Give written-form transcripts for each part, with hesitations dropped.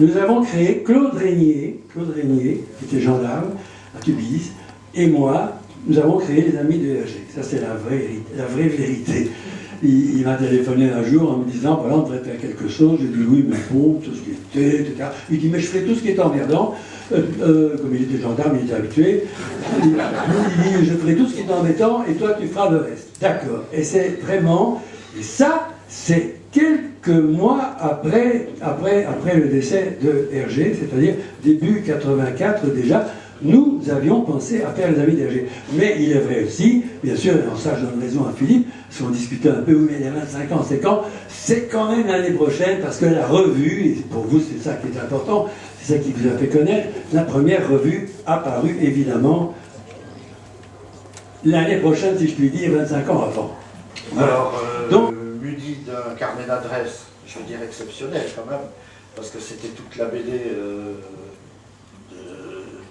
nous avons créé Claude Régnier, qui était gendarme à Tubize, et moi, nous avons créé les Amis de Hergé. Ça, c'est la vraie vérité. Il m'a téléphoné un jour en me disant, voilà, on devrait faire quelque chose. J'ai dit oui, mais bon, tout ce qui était, etc. Il dit, mais je ferai tout ce qui est emmerdant. Comme il était gendarme, il était habitué. Il dit, je ferai tout ce qui est embêtant et toi, tu feras le reste. D'accord. Et c'est vraiment... Et ça, c'est quelques mois après le décès de Hergé, c'est-à-dire début 84 déjà, nous avions pensé à faire les Amis d'Hergé. Mais il est vrai aussi, bien sûr, et en ça je donne raison à Philippe, si on discutait un peu, mais les 25 ans, c'est quand? C'est quand même l'année prochaine, parce que la revue, et pour vous c'est ça qui est important, c'est ça qui vous a fait connaître, la première revue apparue évidemment l'année prochaine, si je puis dire, 25 ans avant. Voilà. Alors, donc, muni d'un carnet d'adresses, je veux dire exceptionnel quand même, parce que c'était toute la BD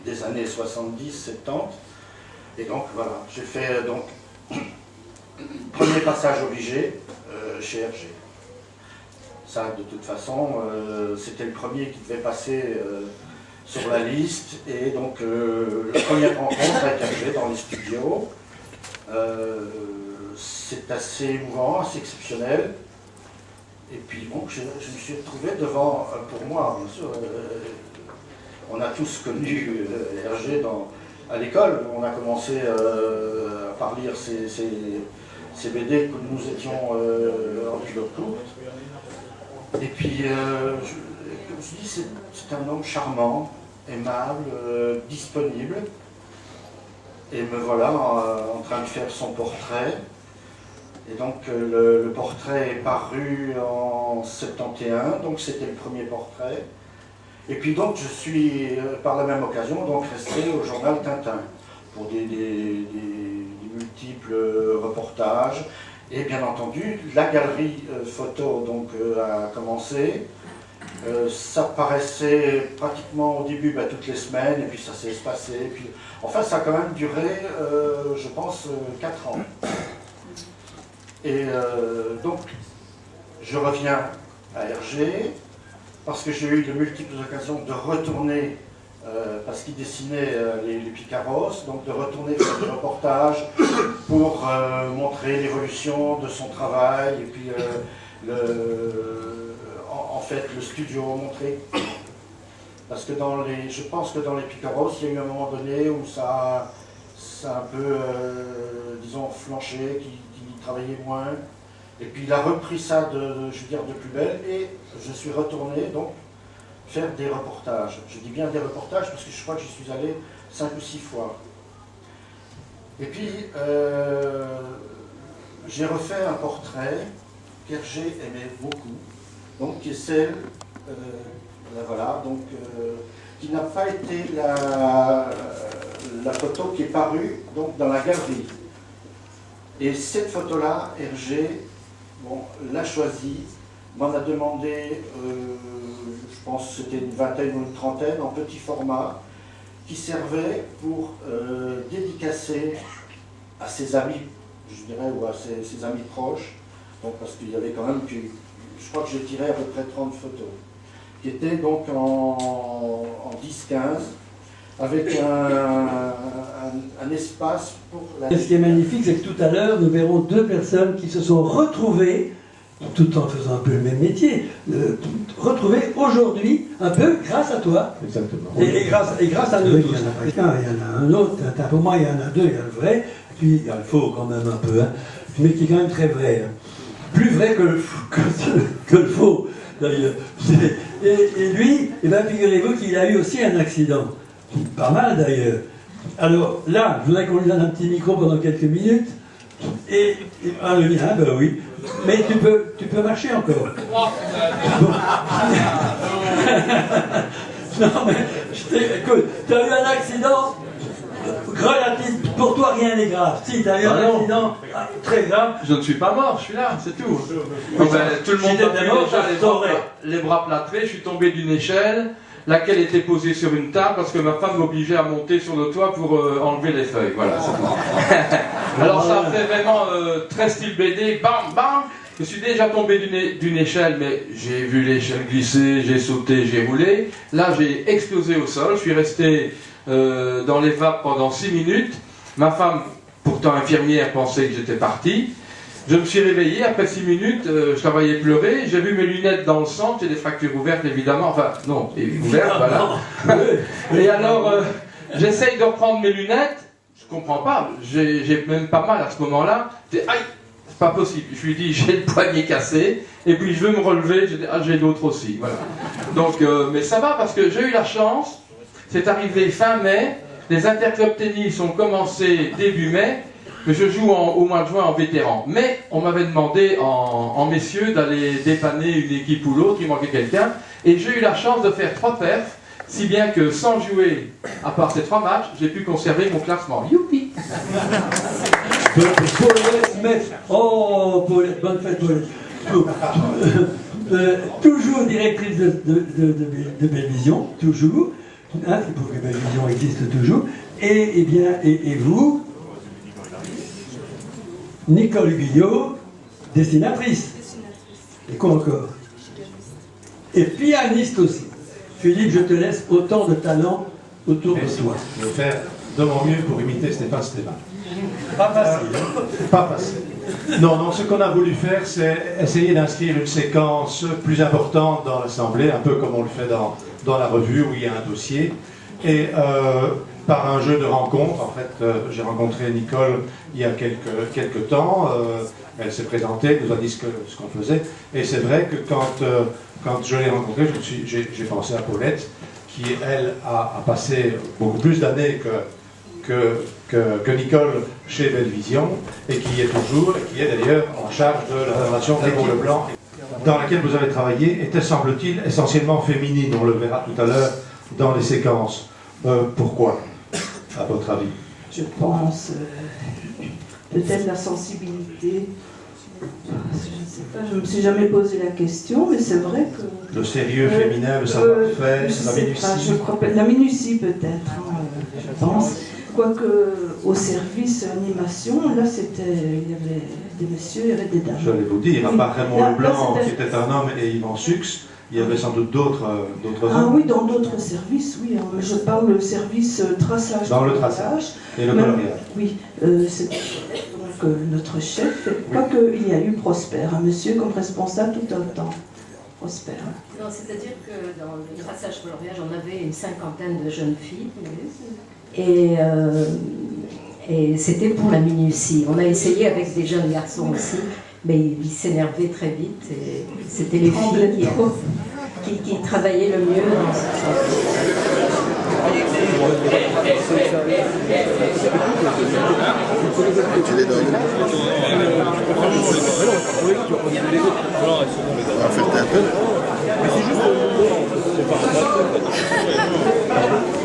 des années 70, 70. Et donc voilà, j'ai fait donc premier passage obligé chez Hergé. Ça, de toute façon, c'était le premier qui devait passer sur la liste. Et donc, la première rencontre avec Hergé dans les studios, c'est assez émouvant, assez exceptionnel. Et puis bon, je me suis retrouvé devant, pour moi, bien sûr, on a tous connu Hergé à l'école. On a commencé par lire ces BD que nous étions en culotte courte. Et puis, comme je dis, c'est un homme charmant, aimable, disponible. Et me voilà en train de faire son portrait. Et donc le portrait est paru en 71, donc c'était le premier portrait. Et puis donc je suis, par la même occasion, donc resté au journal Tintin pour des multiples reportages. Et bien entendu, la galerie photo donc, a commencé. Ça paraissait pratiquement au début toutes les semaines, et puis ça s'est espacé. Et puis, enfin, ça a quand même duré, je pense, 4 ans. Et donc, je reviens à Hergé, parce que j'ai eu de multiples occasions de retourner, parce qu'il dessinait les Picaros, donc de retourner faire des reportages pour montrer l'évolution de son travail, et puis en fait le studio montrer. Parce que je pense que dans les Picaros, il y a eu un moment donné où ça a un peu, disons, flanché, qui travaillait moins. Et puis il a repris ça, je veux dire, de plus belle, et je suis retourné donc faire des reportages. Je dis bien des reportages parce que je crois que j'y suis allé 5 ou 6 fois. Et puis j'ai refait un portrait qu'Hergé aimait beaucoup, donc qui est celle, voilà, donc qui n'a pas été la photo qui est parue donc dans la galerie. Et cette photo-là, Hergé, bon, l'a choisie, m'en a demandé, je pense que c'était une vingtaine ou une trentaine, en petit format, qui servait pour dédicacer à ses amis, je dirais, ou à ses amis proches, donc parce qu'il y avait quand même, je crois que j'ai tiré à peu près 30 photos, qui étaient donc en 10-15, avec un espace pour la... Ce qui est magnifique, c'est que tout à l'heure, nous verrons 2 personnes qui se sont retrouvées, tout en faisant un peu le même métier, retrouvées aujourd'hui, un peu grâce à toi. Exactement. Et grâce à nous. Il y en a un autre, pour moi il y en a 2, il y a le vrai, et puis il y a le faux quand même un peu, hein, mais qui est quand même très vrai. Hein. Plus vrai que le faux, d'ailleurs. Et lui, eh bien, figurez-vous qu'il a eu aussi un accident. Pas mal d'ailleurs. Alors là, je voudrais qu'on lui donne un petit micro pendant quelques minutes. Et le mien, ben oui. Mais tu peux marcher encore. Non mais, écoute, tu as eu un accident relatif, pour toi rien n'est grave. Si tu as eu un accident très grave. Je ne suis pas mort, je suis là, c'est tout. Donc, tout le monde a vu déjà les bras plâtrés, je suis tombé d'une échelle, laquelle était posée sur une table parce que ma femme m'obligeait à monter sur le toit pour enlever les feuilles. Voilà, c'est tout. Alors ça fait vraiment très style BD, bam, bam. Je suis déjà tombé d'une échelle, mais j'ai vu l'échelle glisser, j'ai sauté, j'ai roulé. Là, j'ai explosé au sol. Je suis resté dans les vapes pendant 6 minutes. Ma femme, pourtant infirmière, pensait que j'étais parti. Je me suis réveillé, après 6 minutes, je la voyais pleurer. J'ai vu mes lunettes dans le sang, j'ai des fractures ouvertes, évidemment. Enfin, non, ouvertes, voilà. Et alors, j'essaye de reprendre mes lunettes. Je comprends pas. J'ai même pas mal à ce moment-là. Aïe! Pas possible. Je lui dis, j'ai le poignet cassé, et puis je veux me relever, j'ai l'autre aussi. Voilà. Donc, mais ça va parce que j'ai eu la chance, c'est arrivé fin mai, les interclubs tennis ont commencé début mai, mais je joue au mois de juin en vétéran. Mais on m'avait demandé en messieurs d'aller dépanner une équipe ou l'autre, il manquait quelqu'un, et j'ai eu la chance de faire 3 perfs, si bien que sans jouer, à part ces 3 matchs, j'ai pu conserver mon classement. Youpi! Oh, Paulette, bonne fête, Paulette. Toujours directrice de Belle Vision, toujours. Hein, c'est pour que Belle Vision existe toujours. Et vous, Nicole Guyot, dessinatrice. Et quoi encore? Et pianiste aussi. Philippe, je te laisse autant de talent autour de toi. Je vais faire de mon mieux pour imiter Stéphane Stéphane. Pas facile. Pas facile. Non, ce qu'on a voulu faire, c'est essayer d'inscrire une séquence plus importante dans l'Assemblée, un peu comme on le fait dans la revue, où il y a un dossier. Et par un jeu de rencontres, en fait, j'ai rencontré Nicole il y a quelques temps. Elle s'est présentée, elle nous a dit ce qu'on faisait. Et c'est vrai que quand je l'ai rencontrée, j'ai pensé à Paulette, qui, elle, a passé beaucoup plus d'années que Nicole chez Belle Vision, et qui y est toujours, et qui est d'ailleurs en charge de la réservation Raymond Leblanc, dans laquelle vous avez travaillé, était, semble-t-il, essentiellement féminine. On le verra tout à l'heure dans les séquences. Pourquoi, à votre avis? Je pense peut-être la sensibilité. Je ne sais pas, je ne me suis jamais posé la question, mais c'est vrai que... Le sérieux féminin, le savoir-faire, la minutie. Je crois pas, la minutie peut-être, je pense. Quoique au service animation, là il y avait des messieurs, il y avait des dames. J'allais vous dire, à part Raymond Leblanc, qui était un homme, et Yvan Sux, il y avait sans doute d'autres hommes. Ah oui, dans d'autres services, oui. Hein, mais je parle du service traçage. Dans le traçage et le coloriage. Oui, c'est donc notre chef, quoique il y a eu Prosper, un monsieur comme responsable tout un temps. Prosper. Non, c'est-à-dire que dans le traçage coloriage, on avait une 50aine de jeunes filles. Et c'était pour la minutie. On a essayé avec des jeunes garçons aussi, mais ils s'énervaient très vite. Et c'était les filles qui travaillaient le mieux dans ce Tu les donnes. On va faire un peu.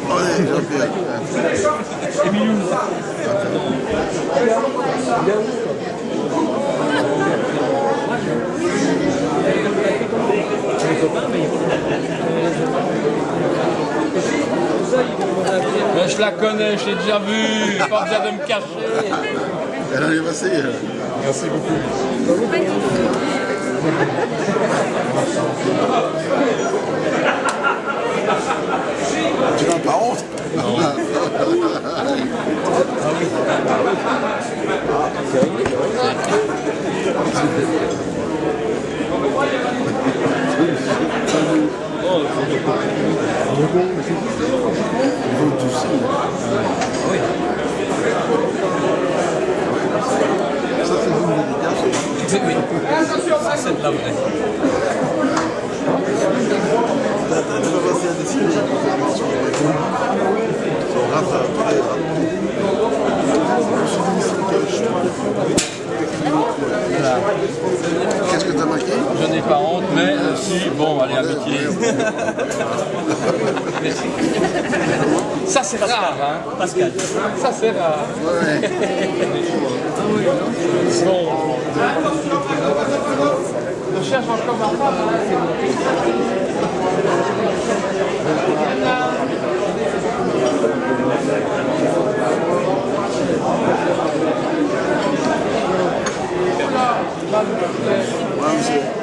Allez, Jean-Pierre. Je la connais, je l'ai déjà vue, pas besoin de me cacher. Elle arrive assez. Merci beaucoup. Tu n'as pas honte? Non. Ça, c'est de la vraie. Qu'est-ce que tu as marqué? Je n'ai pas honte, mais si, bon, allez, amitié. Ça, c'est rare, hein, Pascal. Ça, c'est rare. Ouais. Bon. Je cherche encore ma femme. Ouais, monsieur.